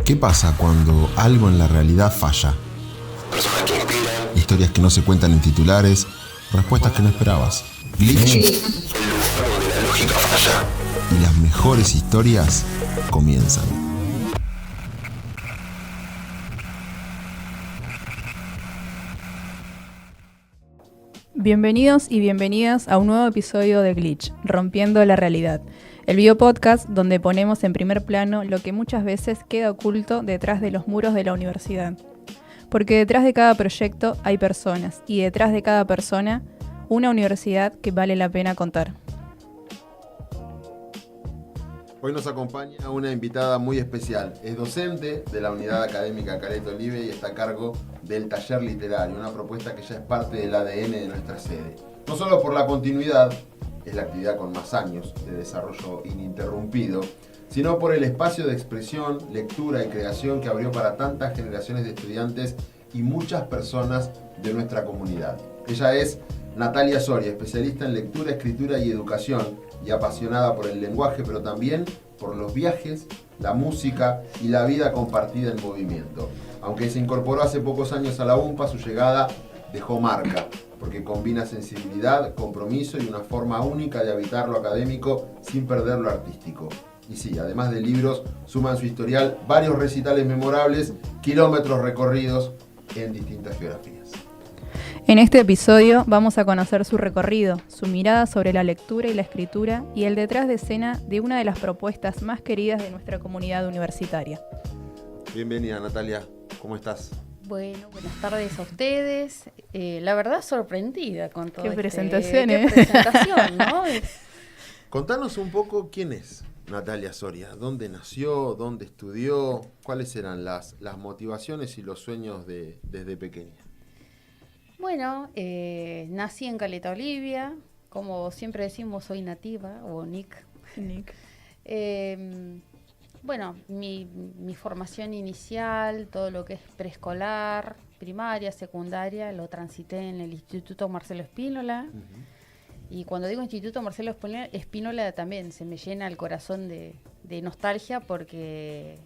¿Qué pasa cuando algo en la realidad falla? Personas que inspiran. Historias que no se cuentan en titulares, respuestas que no esperabas. Glitch. El lugar donde la lógica falla. Y las mejores historias comienzan. Bienvenidos y bienvenidas a un nuevo episodio de Glitch, Rompiendo la Realidad, el video podcast donde ponemos en primer plano lo que muchas veces queda oculto detrás de los muros de la universidad. Porque detrás de cada proyecto hay personas y detrás de cada persona, una universidad que vale la pena contar. Hoy nos acompaña una invitada muy especial. Es docente de la Unidad Académica Caleta Olivia y está a cargo del taller literario, una propuesta que ya es parte del ADN de nuestra sede. No solo por la continuidad, es la actividad con más años de desarrollo ininterrumpido, sino por el espacio de expresión, lectura y creación que abrió para tantas generaciones de estudiantes y muchas personas de nuestra comunidad. Ella es Natalia Soria, especialista en lectura, escritura y educación, y apasionada por el lenguaje, pero también por los viajes, la música y la vida compartida en movimiento. Aunque se incorporó hace pocos años a la UMPA, su llegada dejó marca, porque combina sensibilidad, compromiso y una forma única de habitar lo académico sin perder lo artístico. Y sí, además de libros, suma en su historial varios recitales memorables, kilómetros recorridos en distintas geografías. En este episodio vamos a conocer su recorrido, su mirada sobre la lectura y la escritura y el detrás de escena de una de las propuestas más queridas de nuestra comunidad universitaria. Bienvenida, Natalia, ¿cómo estás? Bueno, buenas tardes a ustedes. La verdad sorprendida con todo Qué qué presentación, ¿no? Contanos un poco quién es Natalia Soria, dónde nació, dónde estudió, cuáles eran las motivaciones y los sueños desde pequeña. Bueno, nací en Caleta Olivia, como siempre decimos, soy nativa, o Nick. Bueno, mi formación inicial, todo lo que es preescolar, primaria, secundaria, lo transité en el Instituto Marcelo Spínola. Y cuando digo Instituto Marcelo Spínola también se me llena el corazón de nostalgia porque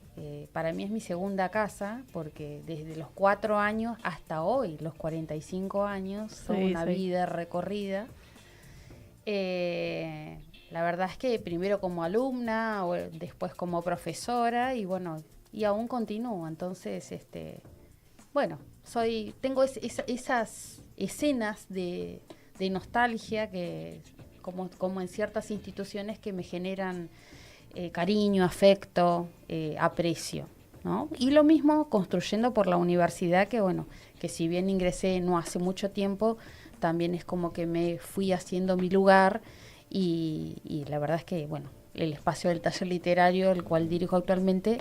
para mí es mi segunda casa, porque desde los 4 años hasta hoy, los 45 años, son una vida recorrida. La verdad es que primero como alumna, o después como profesora, y bueno, y aún continúo. Entonces, bueno, tengo esas escenas de nostalgia que como en ciertas instituciones que me generan cariño, afecto, aprecio, ¿no? Y lo mismo construyendo por la universidad, que bueno, que si bien ingresé no hace mucho tiempo, también es como que me fui haciendo mi lugar y la verdad es que bueno, el espacio del taller literario, el cual dirijo actualmente,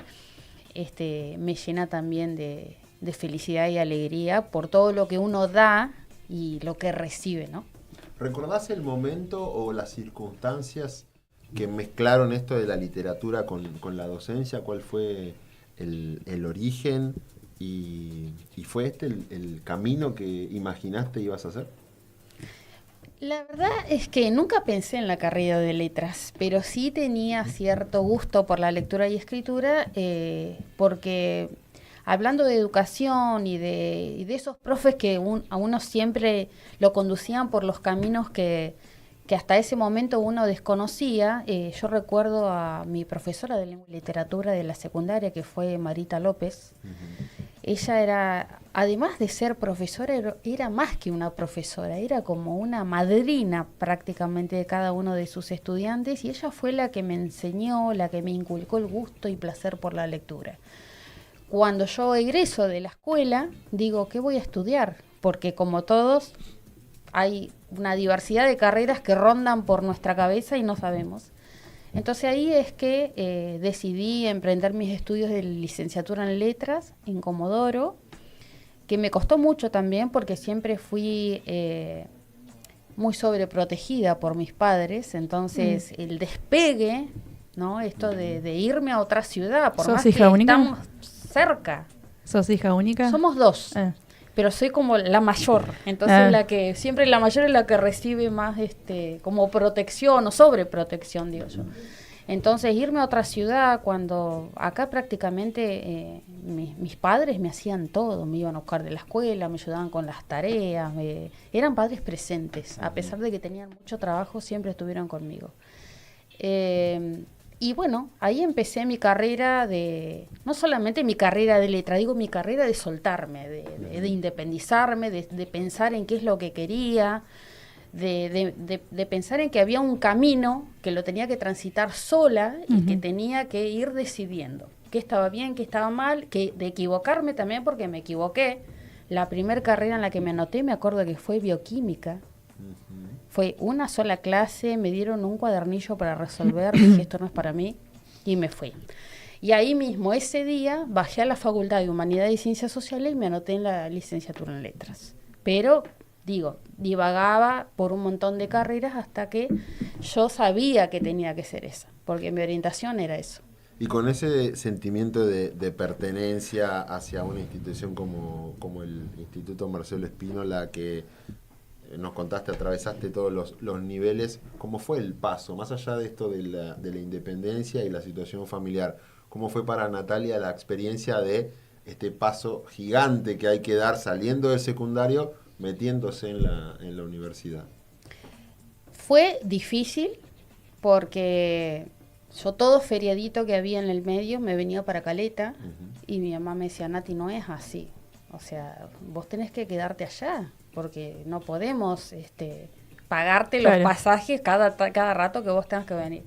me llena también de felicidad y alegría por todo lo que uno da y lo que recibe, ¿no? ¿Recordás el momento o las circunstancias que mezclaron esto de la literatura con la docencia? ¿Cuál fue el origen? ¿Y fue el camino que imaginaste ibas a hacer? La verdad es que nunca pensé en la carrera de letras, pero sí tenía cierto gusto por la lectura y escritura, porque hablando de educación y de esos profes que a uno siempre lo conducían por los caminos que hasta ese momento uno desconocía, yo recuerdo a mi profesora de lengua y literatura de la secundaria, que fue Marita López. Ella era, además de ser profesora, era más que una profesora, era como una madrina prácticamente de cada uno de sus estudiantes, y ella fue la que me enseñó, la que me inculcó el gusto y placer por la lectura. Cuando yo egreso de la escuela, digo, ¿qué voy a estudiar? Porque como todos, hay una diversidad de carreras que rondan por nuestra cabeza y no sabemos. Entonces ahí es que decidí emprender mis estudios de licenciatura en letras en Comodoro, que me costó mucho también porque siempre fui muy sobreprotegida por mis padres. Entonces el despegue, ¿no? Esto de irme a otra ciudad, por más que estamos cerca. ¿Sos hija única? Somos 2. Pero soy como la mayor, entonces siempre la mayor es la que recibe más como protección o sobreprotección, digo yo. Entonces irme a otra ciudad cuando acá prácticamente mis padres me hacían todo, me iban a buscar de la escuela, me ayudaban con las tareas, eran padres presentes, a pesar de que tenían mucho trabajo, siempre estuvieron conmigo. Y bueno, ahí empecé mi carrera no solamente mi carrera de letra, digo mi carrera de soltarme, de independizarme, de pensar en qué es lo que quería, de pensar en que había un camino que lo tenía que transitar sola y que tenía que ir decidiendo qué estaba bien, qué estaba mal, de equivocarme también porque me equivoqué. La primera carrera en la que me anoté, me acuerdo que fue bioquímica. Fue una sola clase, me dieron un cuadernillo para resolver, dije esto no es para mí y me fui. Y ahí mismo, ese día, bajé a la Facultad de Humanidades y Ciencias Sociales y me anoté en la licenciatura en Letras. Pero divagaba por un montón de carreras hasta que yo sabía que tenía que ser esa, porque mi orientación era eso. Y con ese sentimiento de pertenencia hacia una institución como el Instituto Marcelo Spínola, que nos contaste, atravesaste todos los niveles, ¿cómo fue el paso? Más allá de esto de la independencia y la situación familiar, ¿cómo fue para Natalia la experiencia de este paso gigante que hay que dar saliendo del secundario, metiéndose en la universidad? Fue difícil porque yo todo feriadito que había en el medio me venía para Caleta y mi mamá me decía, Nati, no es así. O sea, vos tenés que quedarte allá porque no podemos pagarte los pasajes cada rato que vos tengas que venir.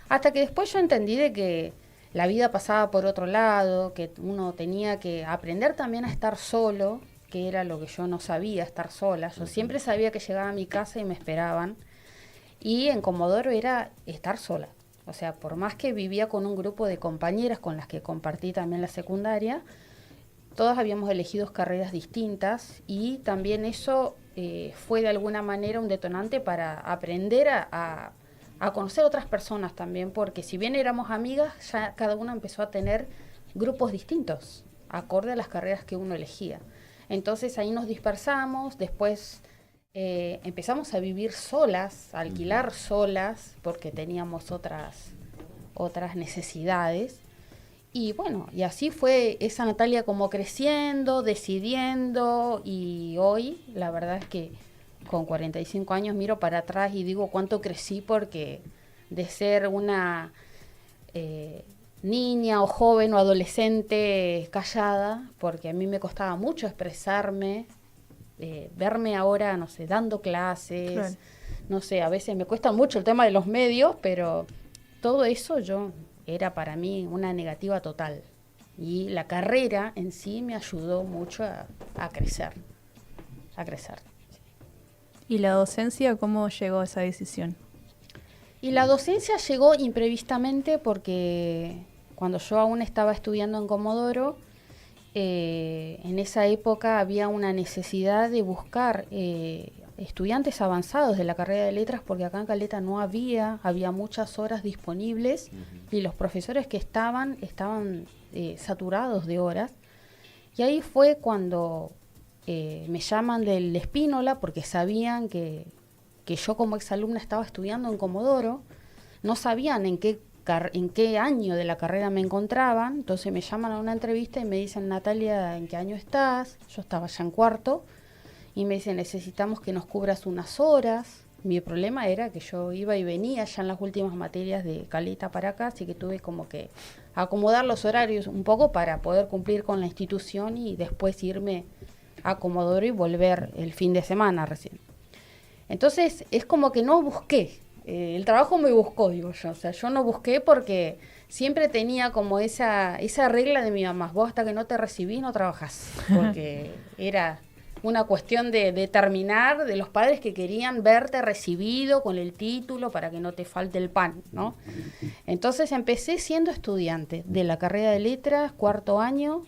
Hasta que después yo entendí de que la vida pasaba por otro lado, que uno tenía que aprender también a estar solo, que era lo que yo no sabía, estar sola. Yo siempre sabía que llegaba a mi casa y me esperaban. Y en Comodoro era estar sola. O sea, por más que vivía con un grupo de compañeras con las que compartí también la secundaria, todas habíamos elegido carreras distintas y también eso fue de alguna manera un detonante para aprender a conocer otras personas también, porque si bien éramos amigas, ya cada una empezó a tener grupos distintos, acorde a las carreras que uno elegía. Entonces ahí nos dispersamos, después empezamos a vivir solas, a alquilar solas, porque teníamos otras necesidades. Y bueno, y así fue esa Natalia como creciendo, decidiendo, y hoy la verdad es que con 45 años miro para atrás y digo cuánto crecí, porque de ser una niña o joven o adolescente callada, porque a mí me costaba mucho expresarme, verme ahora, no sé, dando clases, claro. No sé, a veces me cuesta mucho el tema de los medios, pero todo eso era para mí una negativa total. Y la carrera en sí me ayudó mucho a crecer. ¿Y la docencia cómo llegó a esa decisión? Y la docencia llegó imprevistamente porque cuando yo aún estaba estudiando en Comodoro, en esa época había una necesidad de buscar estudiantes avanzados de la carrera de letras, porque acá en Caleta no había muchas horas disponibles y los profesores que estaban saturados de horas. Y ahí fue cuando me llaman del Spínola, porque sabían que yo como exalumna estaba estudiando en Comodoro, no sabían en qué año de la carrera me encontraban, entonces me llaman a una entrevista y me dicen, Natalia, ¿en qué año estás? Yo estaba ya en cuarto. Y me dicen, necesitamos que nos cubras unas horas. Mi problema era que yo iba y venía ya en las últimas materias de Caleta para acá, así que tuve como que acomodar los horarios un poco para poder cumplir con la institución y después irme a Comodoro y volver el fin de semana recién. Entonces es como que no busqué, el trabajo me buscó, digo yo. O sea, yo no busqué porque siempre tenía como esa regla de mi mamá, vos hasta que no te recibís no trabajás, porque era una cuestión de terminar, de los padres que querían verte recibido con el título para que no te falte el pan, ¿no? Entonces empecé siendo estudiante de la carrera de letras, cuarto año,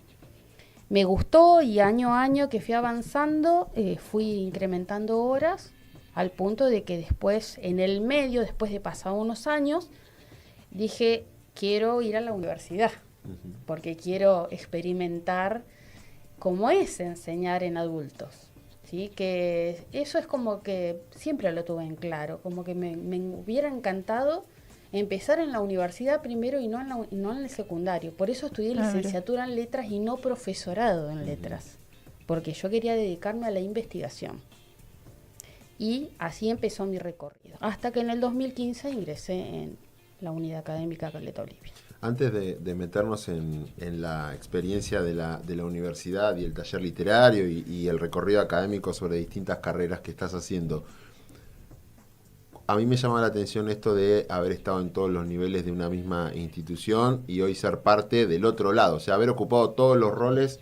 me gustó y año a año que fui avanzando, fui incrementando horas, al punto de que después, en el medio, después de pasar unos años, dije, quiero ir a la universidad, porque quiero experimentar cómo es enseñar en adultos, ¿sí? Que eso es como que siempre lo tuve en claro, como que me hubiera encantado empezar en la universidad primero y no en el secundario. Por eso estudié licenciatura en letras y no profesorado en letras, porque yo quería dedicarme a la investigación. Y así empezó mi recorrido, hasta que en el 2015 ingresé en la Unidad Académica Caleta Olivia. Antes de meternos en la experiencia de la universidad y el taller literario y el recorrido académico sobre distintas carreras que estás haciendo, a mí me llama la atención esto de haber estado en todos los niveles de una misma institución y hoy ser parte del otro lado, o sea, haber ocupado todos los roles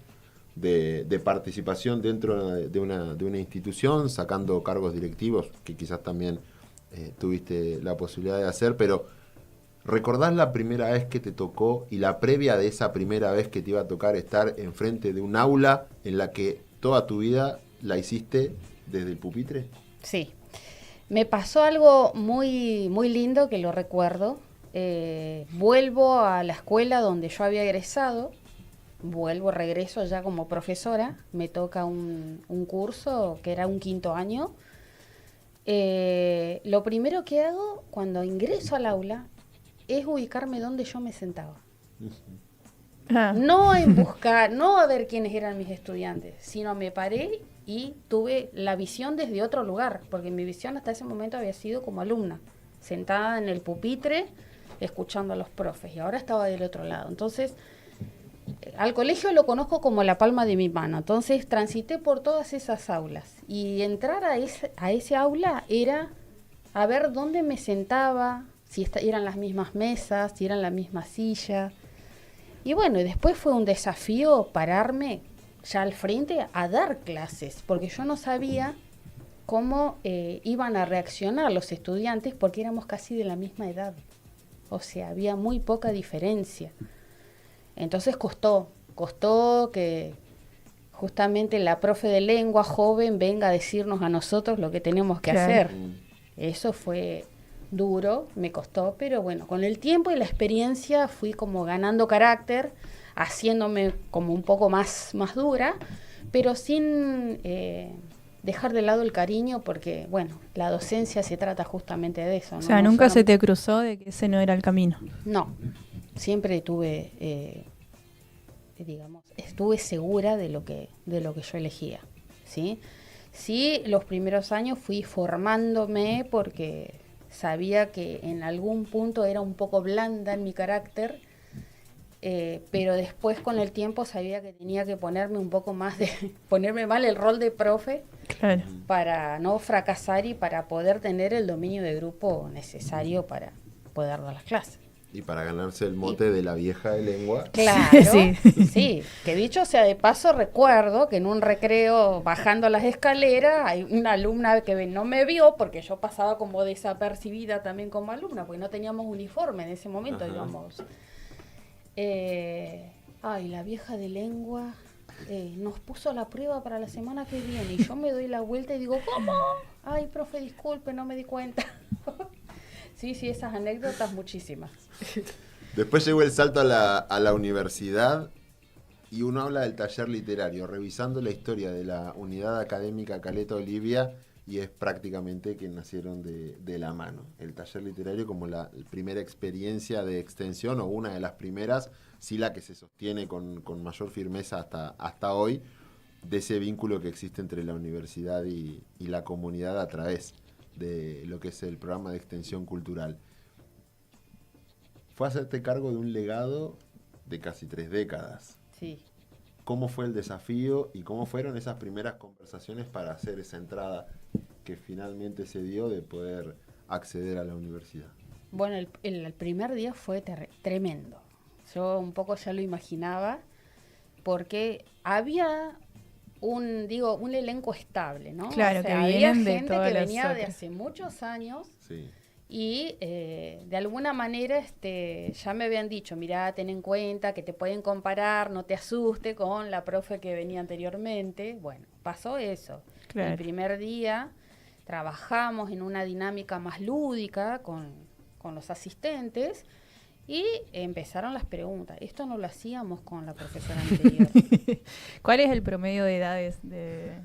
de participación dentro de una institución, sacando cargos directivos, que quizás también tuviste la posibilidad de hacer, pero ¿recordás la primera vez que te tocó y la previa de esa primera vez que te iba a tocar estar enfrente de un aula en la que toda tu vida la hiciste desde el pupitre? Sí. Me pasó algo muy, muy lindo que lo recuerdo. Vuelvo a la escuela donde yo había egresado. Regreso ya como profesora. Me toca un curso que era un 5º año. Lo primero que hago cuando ingreso al aula es ubicarme donde yo me sentaba. No en buscar, no a ver quiénes eran mis estudiantes, sino me paré y tuve la visión desde otro lugar, porque mi visión hasta ese momento había sido como alumna, sentada en el pupitre, escuchando a los profes, y ahora estaba del otro lado. Entonces, al colegio lo conozco como la palma de mi mano, entonces transité por todas esas aulas, y entrar a ese aula era a ver dónde me sentaba, si eran las mismas mesas, si eran la misma silla. Y bueno, y después fue un desafío pararme ya al frente a dar clases, porque yo no sabía cómo iban a reaccionar los estudiantes, porque éramos casi de la misma edad. O sea, había muy poca diferencia. Entonces costó que justamente la profe de lengua joven venga a decirnos a nosotros lo que tenemos que hacer. Eso fue duro, me costó, pero bueno, con el tiempo y la experiencia fui como ganando carácter, haciéndome como un poco más dura, pero sin dejar de lado el cariño, porque bueno, la docencia se trata justamente de eso, ¿no? O sea, no nunca se solamente... te cruzó de que ese no era el camino. No, siempre estuve segura de lo que yo elegía, ¿sí? Sí, los primeros años fui formándome porque sabía que en algún punto era un poco blanda en mi carácter, pero después con el tiempo sabía que tenía que ponerme mal el rol de profe, claro, para no fracasar y para poder tener el dominio de grupo necesario para poder dar las clases. Y para ganarse el mote de la vieja de lengua. Claro, sí, que dicho sea de paso, recuerdo que en un recreo bajando las escaleras hay una alumna que no me vio porque yo pasaba como desapercibida también como alumna, porque no teníamos uniforme en ese momento, digamos. La vieja de lengua nos puso la prueba para la semana que viene y yo me doy la vuelta y digo, ¿cómo? Ay, profe, disculpe, no me di cuenta. Sí, esas anécdotas muchísimas. Después llegó el salto a la universidad y uno habla del taller literario, revisando la historia de la Unidad Académica Caleta Olivia, y es prácticamente que nacieron de la mano. El taller literario como la primera experiencia de extensión, o una de las primeras, sí la que se sostiene con mayor firmeza hasta hoy, de ese vínculo que existe entre la universidad y la comunidad a través de lo que es el programa de extensión cultural. Fue hacerte cargo de un legado de casi 3 décadas. Sí. ¿Cómo fue el desafío y cómo fueron esas primeras conversaciones para hacer esa entrada que finalmente se dio de poder acceder a la universidad? Bueno, el primer día fue tremendo. Yo un poco ya lo imaginaba, porque había un elenco estable, ¿no? Claro, o sea, que había vienen de gente todas que las venía de otras. hace muchos años. Sí. Y de alguna manera ya me habían dicho, mirá, ten en cuenta que te pueden comparar, no te asuste con la profe que venía anteriormente. Bueno, pasó eso. Claro. El primer día trabajamos en una dinámica más lúdica con los asistentes y empezaron las preguntas. Esto no lo hacíamos con la profesora anterior. ¿Cuál es el promedio de edades de...?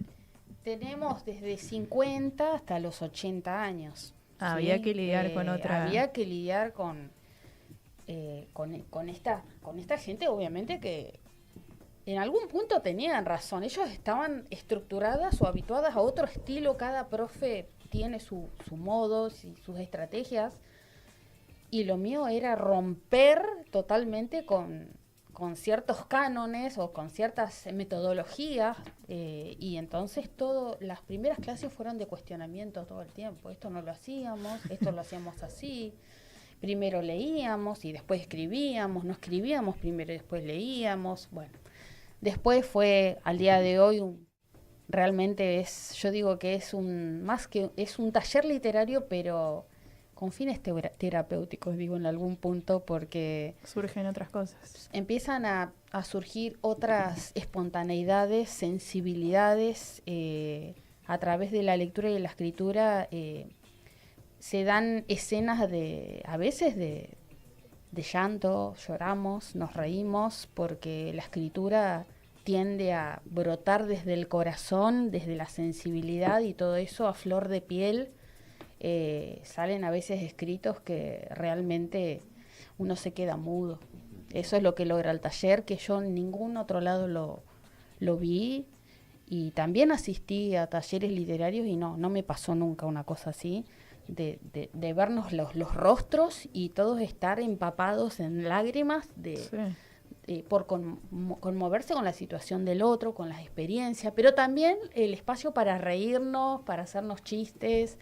Tenemos desde 50 hasta los 80 años. Había que lidiar con otra... Había que lidiar con esta gente, obviamente, que en algún punto tenían razón. Ellos estaban estructuradas o habituadas a otro estilo. Cada profe tiene su modo y sus estrategias. Y lo mío era romper totalmente con ciertos cánones o con ciertas metodologías. Y entonces las primeras clases fueron de cuestionamiento todo el tiempo. Esto no lo hacíamos, esto lo hacíamos así. Primero leíamos y después escribíamos, no escribíamos primero y después leíamos. Bueno, después fue, al día de hoy, realmente yo digo que es un taller literario, pero con fines terapéuticos, digo, en algún punto, porque surgen otras cosas. Empiezan a surgir otras espontaneidades, sensibilidades, a través de la lectura y de la escritura. Se dan escenas a veces de llanto, lloramos, nos reímos, porque la escritura tiende a brotar desde el corazón, desde la sensibilidad, y todo eso a flor de piel. Salen a veces escritos que realmente uno se queda mudo. Eso es lo que logra el taller, que yo en ningún otro lado lo vi. Y también asistí a talleres literarios y no me pasó nunca una cosa así. De vernos los rostros y todos estar empapados en lágrimas por conmoverse con la situación del otro, con las experiencias, pero también el espacio para reírnos, para hacernos chistes,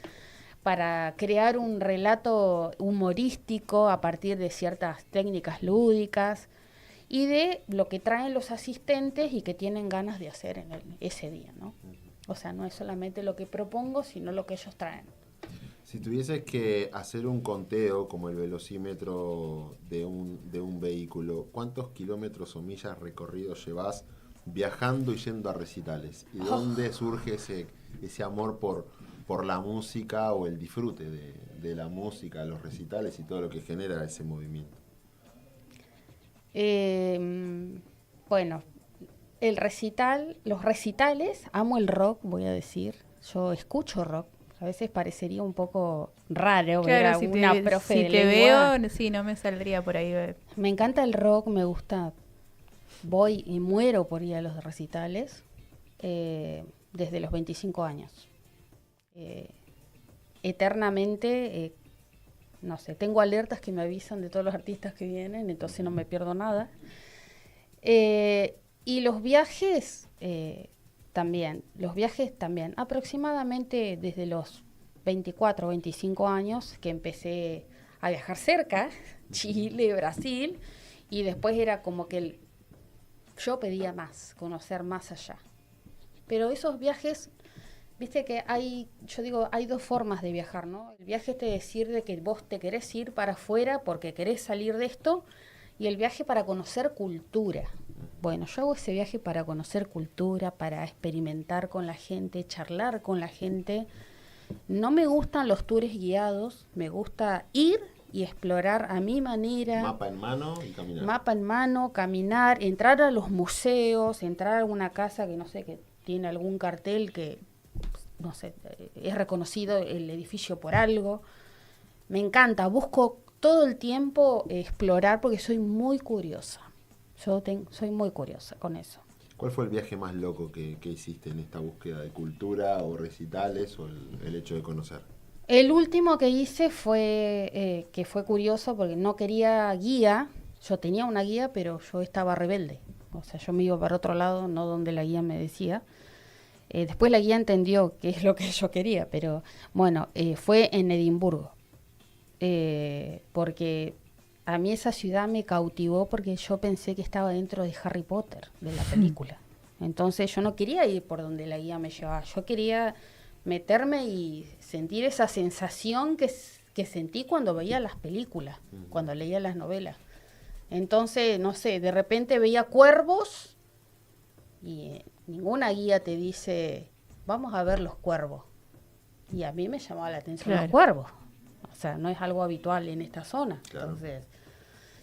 para crear un relato humorístico a partir de ciertas técnicas lúdicas y de lo que traen los asistentes y que tienen ganas de hacer en ese día, ¿no? O sea, no es solamente lo que propongo, sino lo que ellos traen. Si tuvieses que hacer un conteo como el velocímetro de un vehículo, ¿cuántos kilómetros o millas recorridos llevas viajando y yendo a recitales? ¿Y dónde surge ese amor por la música o el disfrute de la música, los recitales y todo lo que genera ese movimiento? Bueno, los recitales, amo el rock, voy a decir. Yo escucho rock. A veces parecería un poco raro ver a una profe de lengua. Veo, sí, no me saldría por ahí. Me encanta el rock, me gusta. Voy y muero por ir a los recitales desde los 25 años. Eternamente, no sé, tengo alertas que me avisan de todos los artistas que vienen, entonces no me pierdo nada. Y los viajes... También, aproximadamente desde los 24 o 25 años que empecé a viajar cerca, Chile, Brasil, y después era como que yo pedía más, conocer más allá. Pero esos viajes, viste que hay dos formas de viajar, ¿no? El viaje te decir de que vos te querés ir para afuera porque querés salir de esto, y el viaje para conocer cultura. Bueno, yo hago ese viaje para conocer cultura, para experimentar con la gente, charlar con la gente. No me gustan los tours guiados, me gusta ir y explorar a mi manera. Mapa en mano y caminar. Mapa en mano, caminar, entrar a los museos, entrar a alguna casa que no sé, que tiene algún cartel que, no sé, es reconocido el edificio por algo. Me encanta, busco todo el tiempo explorar porque soy muy curiosa. Soy muy curiosa con eso. ¿Cuál fue el viaje más loco que hiciste en esta búsqueda de cultura o recitales o el hecho de conocer? El último que hice fue que fue curioso porque no quería guía. Yo tenía una guía, pero yo estaba rebelde. O sea, yo me iba para otro lado, no donde la guía me decía. Después la guía entendió qué es lo que yo quería, pero bueno, fue en Edimburgo. Porque a mí esa ciudad me cautivó porque yo pensé que estaba dentro de Harry Potter, de la película. Entonces yo no quería ir por donde la guía me llevaba, yo quería meterme y sentir esa sensación que sentí cuando veía las películas, cuando leía las novelas. Entonces, no sé, de repente veía cuervos y ninguna guía te dice, vamos a ver los cuervos. Y a mí me llamaba la atención los cuervos. O sea, no es algo habitual en esta zona. Claro. Entonces,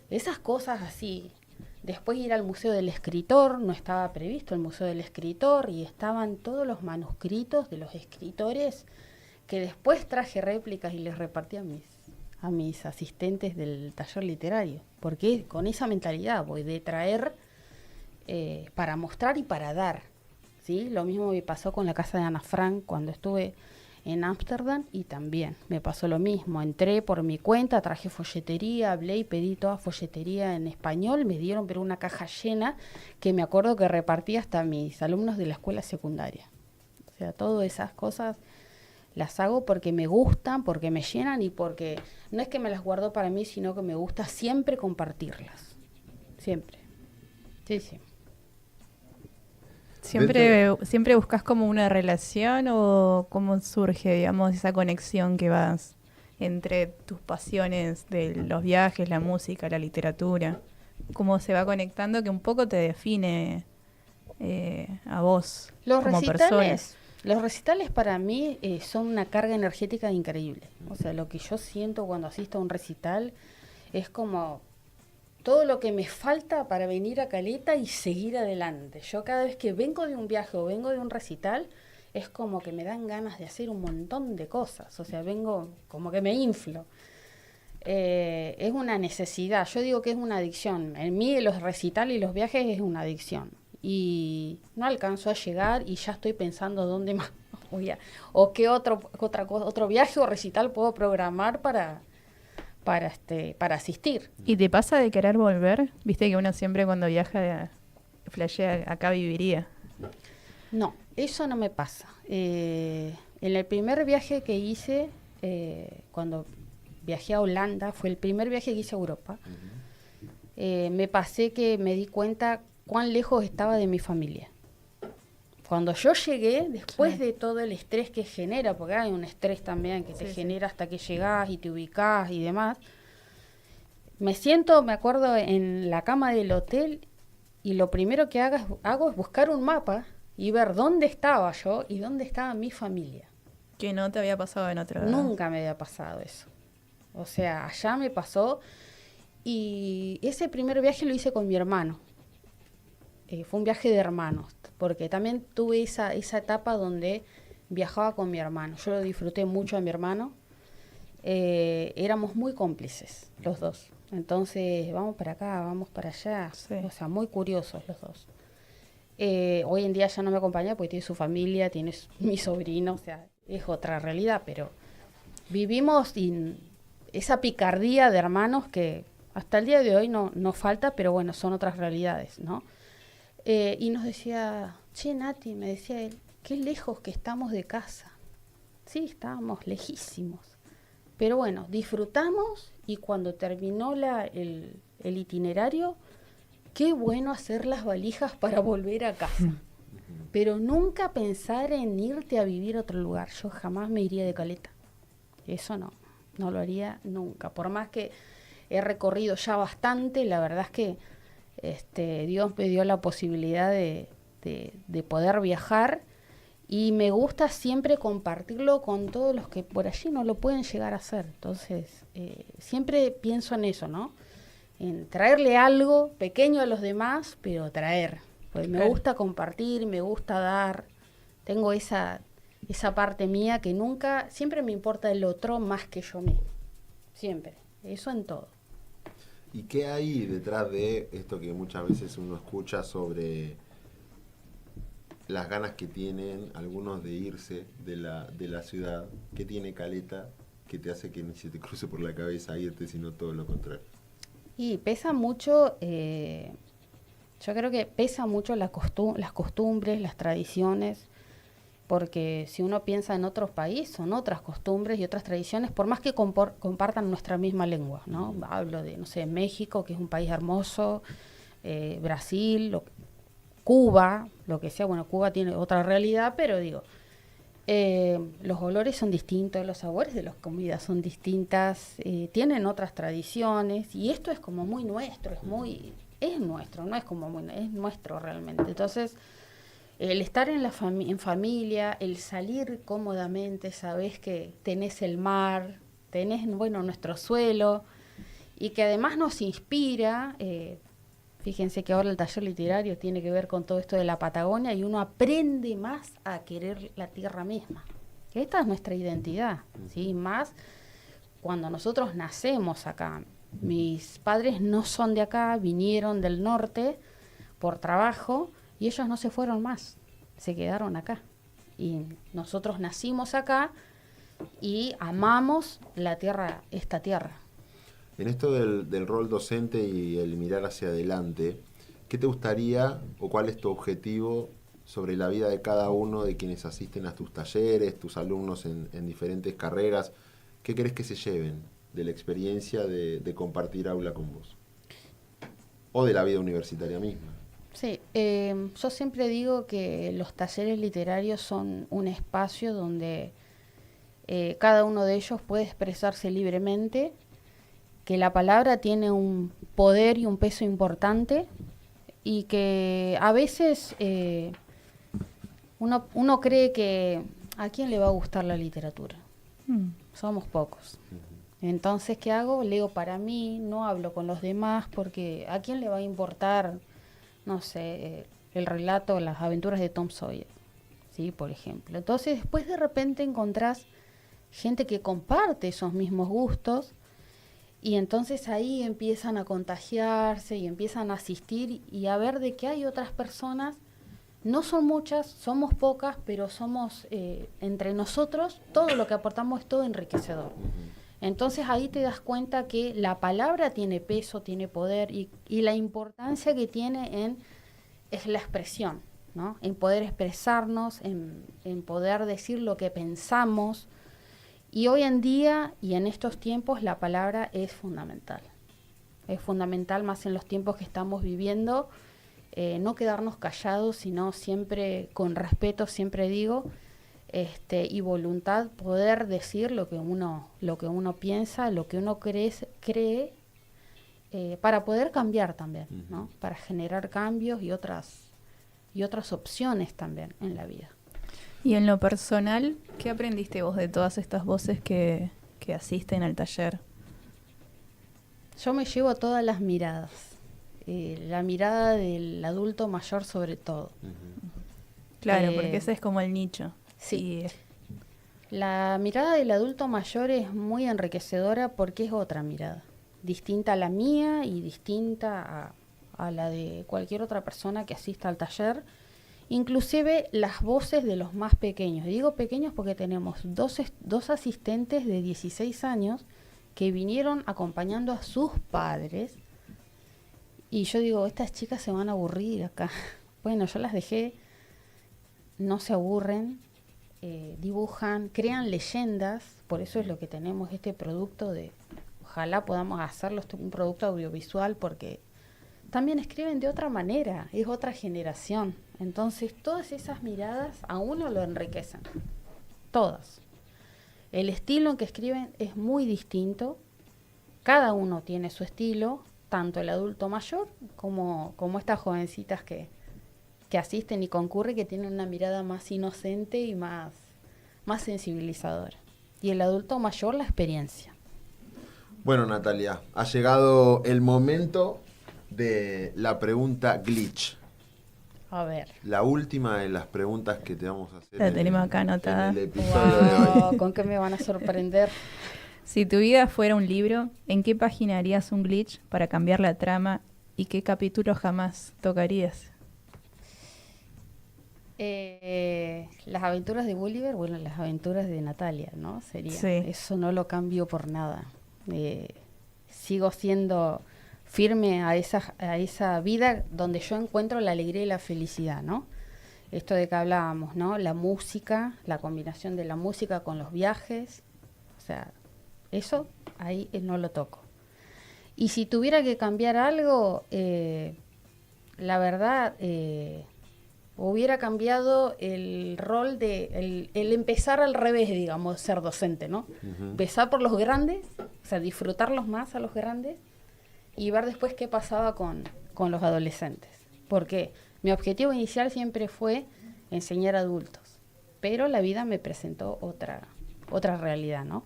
esas cosas así. Después ir al Museo del Escritor, no estaba previsto el Museo del Escritor, y estaban todos los manuscritos de los escritores que después traje réplicas y les repartí a mis asistentes del taller literario, porque con esa mentalidad voy de traer para mostrar y para dar, ¿sí? Lo mismo me pasó con la casa de Ana Frank cuando estuve en Ámsterdam, y también me pasó lo mismo. Entré por mi cuenta, traje folletería, hablé y pedí toda folletería en español. Me dieron pero una caja llena que me acuerdo que repartí hasta a mis alumnos de la escuela secundaria. O sea, todas esas cosas las hago porque me gustan, porque me llenan y porque no es que me las guardo para mí, sino que me gusta siempre compartirlas. Siempre. Sí, sí. ¿Siempre buscas como una relación o cómo surge, digamos, esa conexión que vas entre tus pasiones de los viajes, la música, la literatura? ¿Cómo se va conectando que un poco te define a vos como persona? Los recitales para mí son una carga energética increíble. O sea, lo que yo siento cuando asisto a un recital es como todo lo que me falta para venir a Caleta y seguir adelante. Yo cada vez que vengo de un viaje o vengo de un recital, es como que me dan ganas de hacer un montón de cosas. O sea, vengo como que me inflo. Es una necesidad. Yo digo que es una adicción. En mí los recitales y los viajes es una adicción. Y no alcanzo a llegar y ya estoy pensando dónde más voy o qué otro viaje o recital puedo programar para asistir. ¿Y te pasa de querer volver? Viste que uno siempre cuando viaja flashea, acá viviría. No, eso no me pasa. En el primer viaje que hice, cuando viajé a Holanda, fue el primer viaje que hice a Europa, me pasé que me di cuenta cuán lejos estaba de mi familia. Cuando yo llegué, después de todo el estrés que genera, porque hay un estrés también que te genera hasta que llegás y te ubicás y demás, me acuerdo, en la cama del hotel y lo primero que hago es buscar un mapa y ver dónde estaba yo y dónde estaba mi familia. Que no te había pasado en otro lado. Nunca me había pasado eso. O sea, allá me pasó y ese primer viaje lo hice con mi hermano. Fue un viaje de hermanos, porque también tuve esa etapa donde viajaba con mi hermano. Yo lo disfruté mucho a mi hermano. Éramos muy cómplices los dos. Entonces, vamos para acá, vamos para allá. Sí. O sea, muy curiosos los dos. Hoy en día ya no me acompaña porque tiene su familia, tiene mi sobrino, o sea, es otra realidad, pero vivimos esa picardía de hermanos que hasta el día de hoy no falta, pero bueno, son otras realidades, ¿no? Y nos decía, che, Nati, me decía él, qué lejos que estamos de casa. Sí, estábamos lejísimos. Pero bueno, disfrutamos y cuando terminó el itinerario, qué bueno hacer las valijas para volver a casa. Pero nunca pensar en irte a vivir a otro lugar. Yo jamás me iría de Caleta. Eso no lo haría nunca. Por más que he recorrido ya bastante, la verdad es que Dios me dio la posibilidad de poder viajar y me gusta siempre compartirlo con todos los que por allí no lo pueden llegar a hacer. Entonces, siempre pienso en eso, ¿no? En traerle algo pequeño a los demás, pero traer. Pues me gusta compartir, me gusta dar. Tengo esa parte mía que siempre me importa el otro más que yo mismo. Siempre. Eso en todo. ¿Y qué hay detrás de esto que muchas veces uno escucha sobre las ganas que tienen algunos de irse de la ciudad? ¿Qué tiene Caleta que te hace que ni se te cruce por la cabeza irte, sino todo lo contrario? Y pesa mucho, yo creo que pesa mucho las costumbres, las tradiciones, porque si uno piensa en otros países, son otras costumbres y otras tradiciones, por más que compartan nuestra misma lengua, ¿no? Hablo de, no sé, México, que es un país hermoso, Brasil, Cuba, lo que sea. Bueno, Cuba tiene otra realidad, pero digo, los olores son distintos, los sabores de las comidas son distintas, tienen otras tradiciones, y esto es como muy nuestro, es nuestro, no es como es nuestro realmente. Entonces, el estar en familia, el salir cómodamente, sabés que tenés el mar, tenés, bueno, nuestro suelo, y que además nos inspira. Fíjense que ahora el taller literario tiene que ver con todo esto de la Patagonia y uno aprende más a querer la tierra misma. Esta es nuestra identidad, ¿sí? Más cuando nosotros nacemos acá. Mis padres no son de acá, vinieron del norte por trabajo y ellos no se fueron más, se quedaron acá. Y nosotros nacimos acá y amamos la tierra, esta tierra. En esto del rol docente y el mirar hacia adelante, ¿qué te gustaría o cuál es tu objetivo sobre la vida de cada uno de quienes asisten a tus talleres, tus alumnos en diferentes carreras? ¿Qué querés que se lleven de la experiencia de compartir aula con vos? O de la vida universitaria misma. Sí, yo siempre digo que los talleres literarios son un espacio donde cada uno de ellos puede expresarse libremente, que la palabra tiene un poder y un peso importante y que a veces uno cree que ¿a quién le va a gustar la literatura? Somos pocos. Entonces, ¿qué hago? Leo para mí, no hablo con los demás, porque ¿a quién le va a importar, no sé, el relato, las aventuras de Tom Sawyer? ¿Sí? Por ejemplo. Entonces, después de repente encontrás gente que comparte esos mismos gustos y entonces ahí empiezan a contagiarse y empiezan a asistir y a ver de que hay otras personas. No son muchas, somos pocas, pero somos entre nosotros, todo lo que aportamos es todo enriquecedor. Entonces ahí te das cuenta que la palabra tiene peso, tiene poder y la importancia que tiene es la expresión, ¿no? En poder expresarnos, en poder decir lo que pensamos. Y hoy en día y en estos tiempos la palabra es fundamental. Es fundamental más en los tiempos que estamos viviendo. No quedarnos callados, sino siempre con respeto, siempre digo, y voluntad, poder decir lo que uno piensa, lo que uno cree, para poder cambiar también, ¿no? Para generar cambios y otras opciones también en la vida. Y en lo personal, ¿qué aprendiste vos de todas estas voces que asisten al taller? Yo me llevo todas las miradas. La mirada del adulto mayor sobre todo. Claro, porque ese es como el nicho. Sí. La mirada del adulto mayor es muy enriquecedora porque es otra mirada, distinta a la mía y distinta a la de cualquier otra persona que asista al taller. Inclusive las voces de los más pequeños. Digo pequeños porque tenemos dos asistentes de 16 años que vinieron acompañando a sus padres. Y yo digo, estas chicas se van a aburrir acá. Bueno, yo las dejé, no se aburren, dibujan, crean leyendas, por eso es lo que tenemos este producto ojalá podamos hacerlo, un producto audiovisual, porque también escriben de otra manera, es otra generación. Entonces todas esas miradas a uno lo enriquecen, todas. El estilo en que escriben es muy distinto, cada uno tiene su estilo, tanto el adulto mayor como estas jovencitas que asisten y concurren, que tienen una mirada más inocente y más sensibilizadora. Y el adulto mayor, la experiencia. Bueno, Natalia, ha llegado el momento de la pregunta glitch. A ver. La última de las preguntas que te vamos a hacer. La tenemos acá anotada. En el episodio de hoy. ¿Con qué me van a sorprender? Si tu vida fuera un libro, ¿en qué página harías un glitch para cambiar la trama y qué capítulo jamás tocarías? Las aventuras de Gulliver, bueno, las aventuras de Natalia, ¿no? Sería. Sí. Eso no lo cambio por nada. Sigo siendo firme a esa vida donde yo encuentro la alegría y la felicidad, ¿no? Esto de que hablábamos, ¿no? La música, la combinación de la música con los viajes, o sea, eso ahí no lo toco. Y si tuviera que cambiar algo, la verdad, hubiera cambiado el rol de el empezar al revés, digamos, ser docente, ¿no? Empezar por los grandes, o sea, disfrutarlos más a los grandes y ver después qué pasaba con los adolescentes. Porque mi objetivo inicial siempre fue enseñar a adultos, pero la vida me presentó otra realidad, ¿no?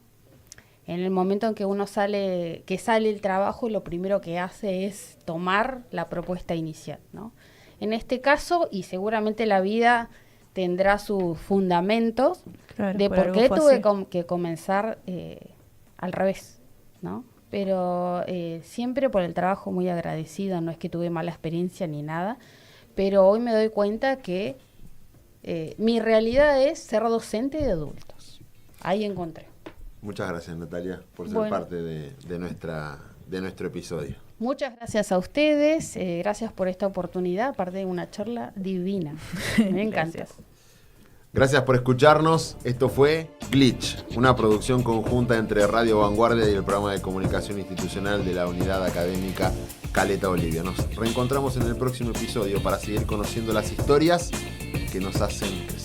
En el momento en que uno sale el trabajo, lo primero que hace es tomar la propuesta inicial, ¿no? En este caso, y seguramente la vida tendrá sus fundamentos Claro, de por algo qué fue tuve así. que comenzar al revés, ¿no? Pero siempre por el trabajo muy agradecida, no es que tuve mala experiencia ni nada, pero hoy me doy cuenta que mi realidad es ser docente de adultos. Ahí encontré. Muchas gracias, Natalia, por ser Bueno. parte de nuestro episodio. Muchas gracias a ustedes, gracias por esta oportunidad, aparte de una charla divina. Me encanta. Gracias. Gracias por escucharnos. Esto fue Glitch, una producción conjunta entre Radio Vanguardia y el programa de comunicación institucional de la Unidad Académica Caleta Olivia. Nos reencontramos en el próximo episodio para seguir conociendo las historias que nos hacen crecer.